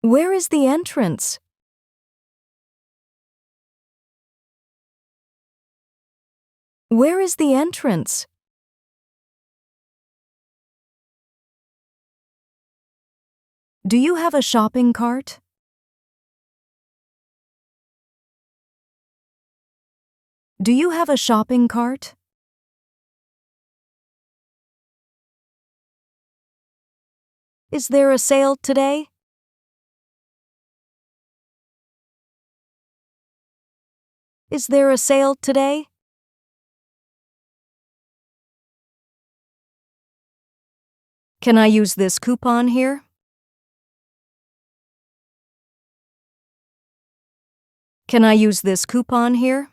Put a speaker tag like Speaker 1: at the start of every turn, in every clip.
Speaker 1: Where is the entrance? Where is the entrance? Do you have a shopping cart? Do you have a shopping cart? Is there a sale today? Is there a sale today? Can I use this coupon here? Can I use this coupon here?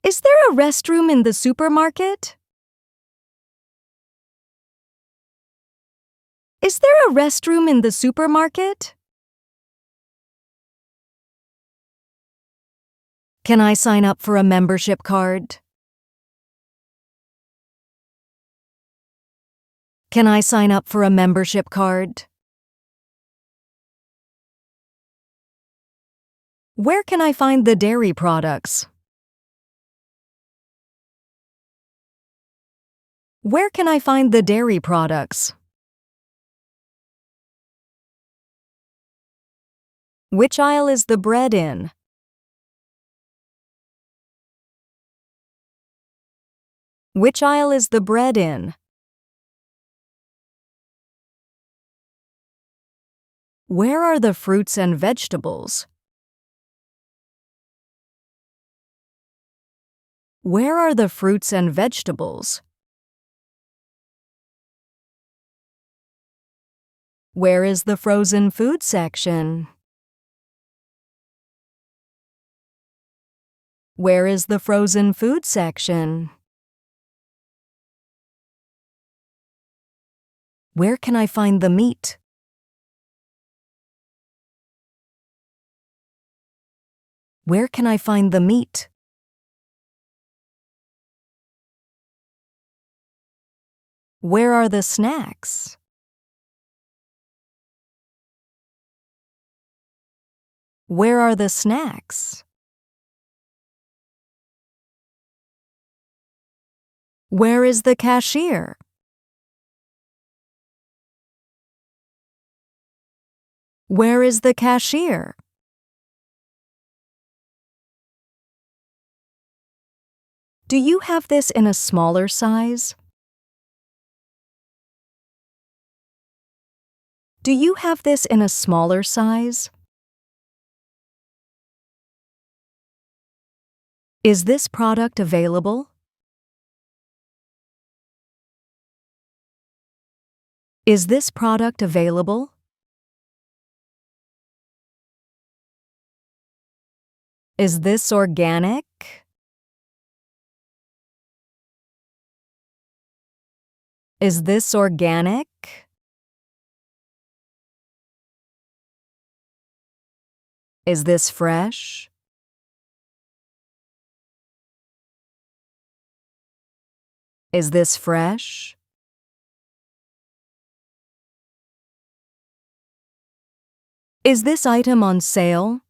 Speaker 1: Is there a restroom in the supermarket? Is there a restroom in the supermarket? Can I sign up for a membership card? Can I sign up for a membership card? Where can I find the dairy products? Where can I find the dairy products? Which aisle is the bread in? Which aisle is the bread in? Where are the fruits and vegetables? Where are the fruits and vegetables? Where is the frozen food section? Where is the frozen food section? Where can I find the meat? Where can I find the meat? Where are the snacks? Where are the snacks? Where is the cashier? Where is the cashier? Do you have this in a smaller size? Do you have this in a smaller size? Is this product available? Is this product available? Is this organic? Is this organic? Is this fresh? Is this fresh? Is this item on sale?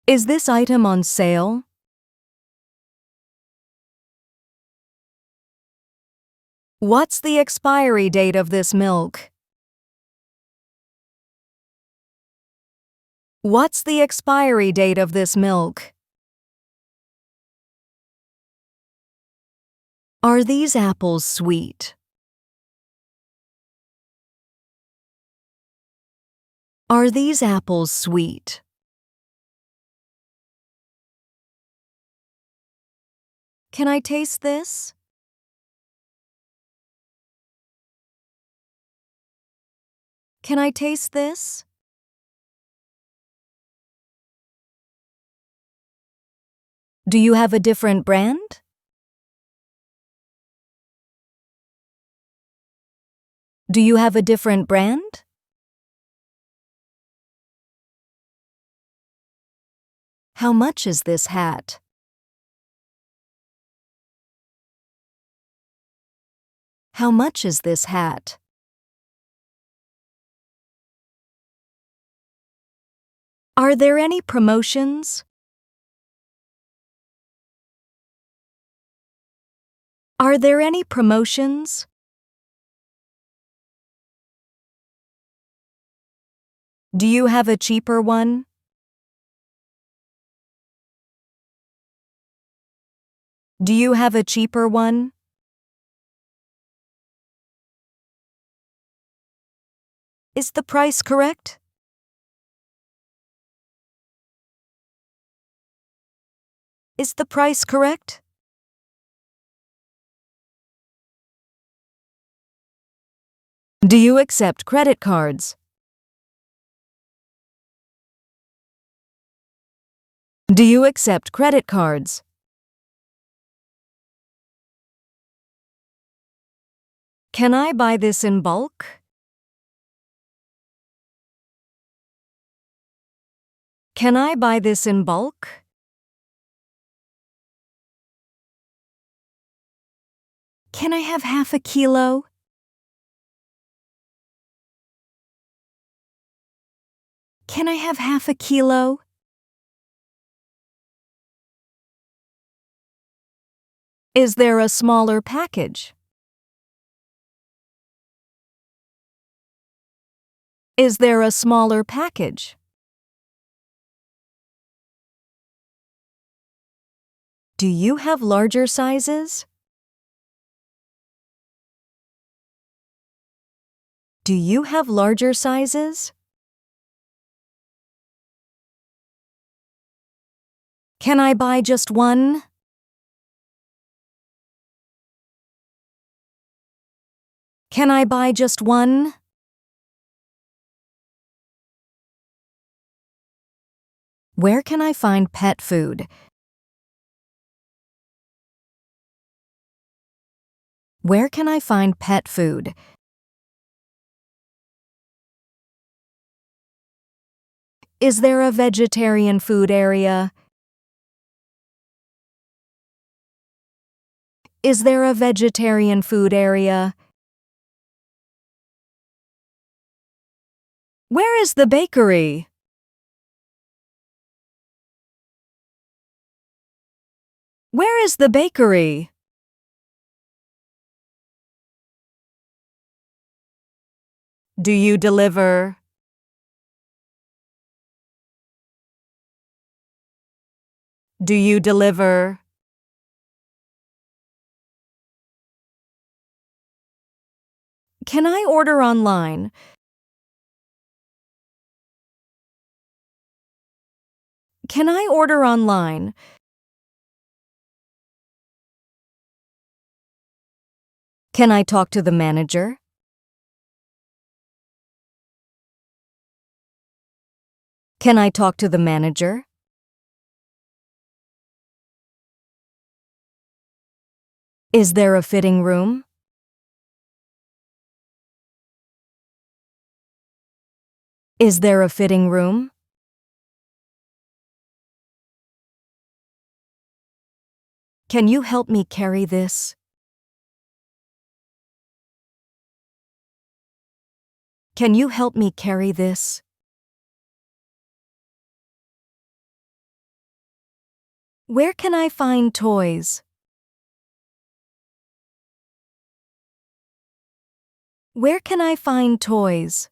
Speaker 1: Is this item on sale? What's the expiry date of this milk? What's the expiry date of this milk? Are these apples sweet? Are these apples sweet? Can I taste this? Can I taste this? Do you have a different brand? Do you have a different brand? How much is this hat? How much is this hat? Are there any promotions? Are there any promotions? Do you have a cheaper one? Do you have a cheaper one? Is the price correct? Is the price correct? Do you accept credit cards? Do you accept credit cards? Can I buy this in bulk? Can I buy this in bulk? Can I have half a kilo? Can I have half a kilo? Is there a smaller package? Is there a smaller package? Do you have larger sizes? Do you have larger sizes? Can I buy just one? Can I buy just one? Where can I find pet food? Where can I find pet food? Is there a vegetarian food area? Is there a vegetarian food area? Where is the bakery? Where is the bakery? Do you deliver? Do you deliver? Can I order online? Can I order online? Can I talk to the manager? Can I talk to the manager? Is there a fitting room? Is there a fitting room? Can you help me carry this? Can you help me carry this? Where can I find toys? Where can I find toys?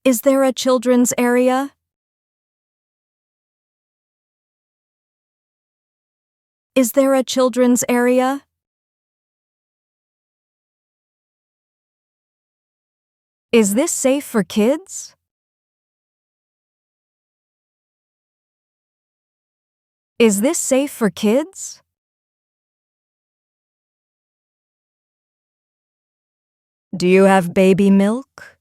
Speaker 1: Is there a children's area? Is there a children's area? Is this safe for kids? Is this safe for kids? Do you have baby milk?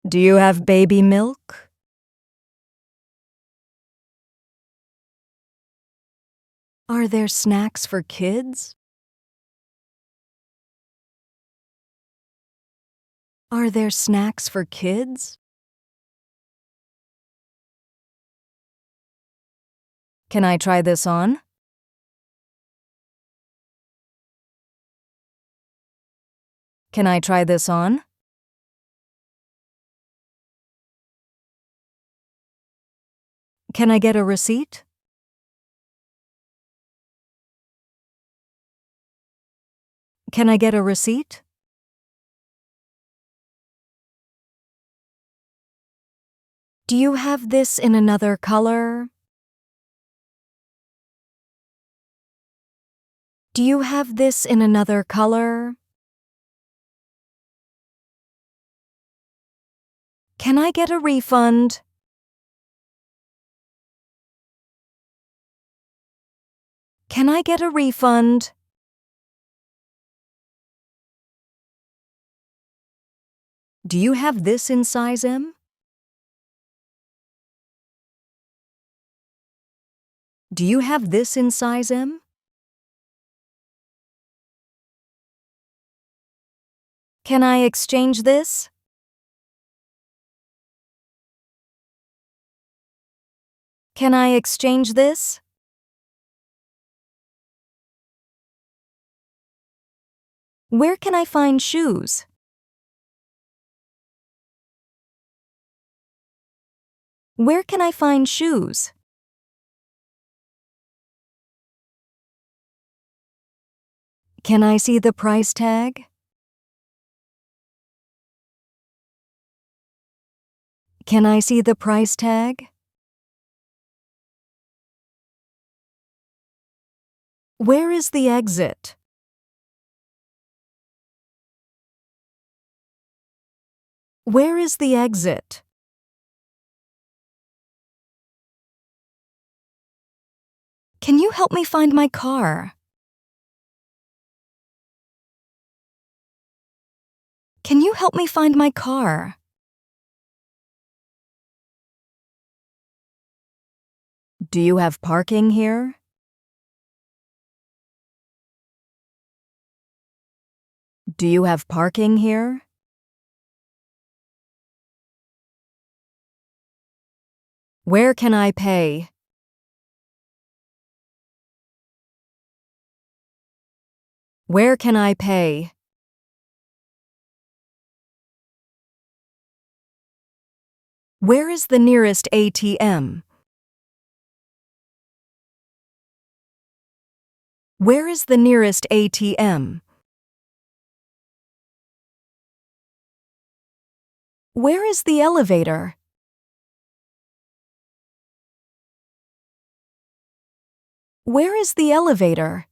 Speaker 1: Do you have baby milk? Are there snacks for kids? Are there snacks for kids? Can I try this on? Can I try this on? Can I get a receipt? Can I get a receipt? Do you have this in another color? Do you have this in another color? Can I get a refund? Can I get a refund? Do you have this in size M? Do you have this in size M? Can I exchange this? Can I exchange this? Where can I find shoes? Where can I find shoes? Can I see the price tag? Can I see the price tag? Where is the exit? Where is the exit? Can you help me find my car? Can you help me find my car? Do you have parking here? Do you have parking here? Where can I pay? Where can I pay? Where is the nearest ATM? Where is the nearest ATM? Where is the elevator? Where is the elevator?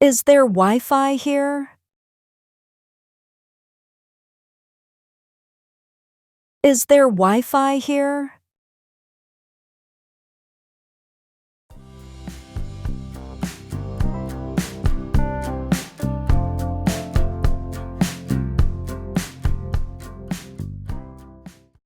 Speaker 1: Is there Wi-Fi here? Is there Wi-Fi here?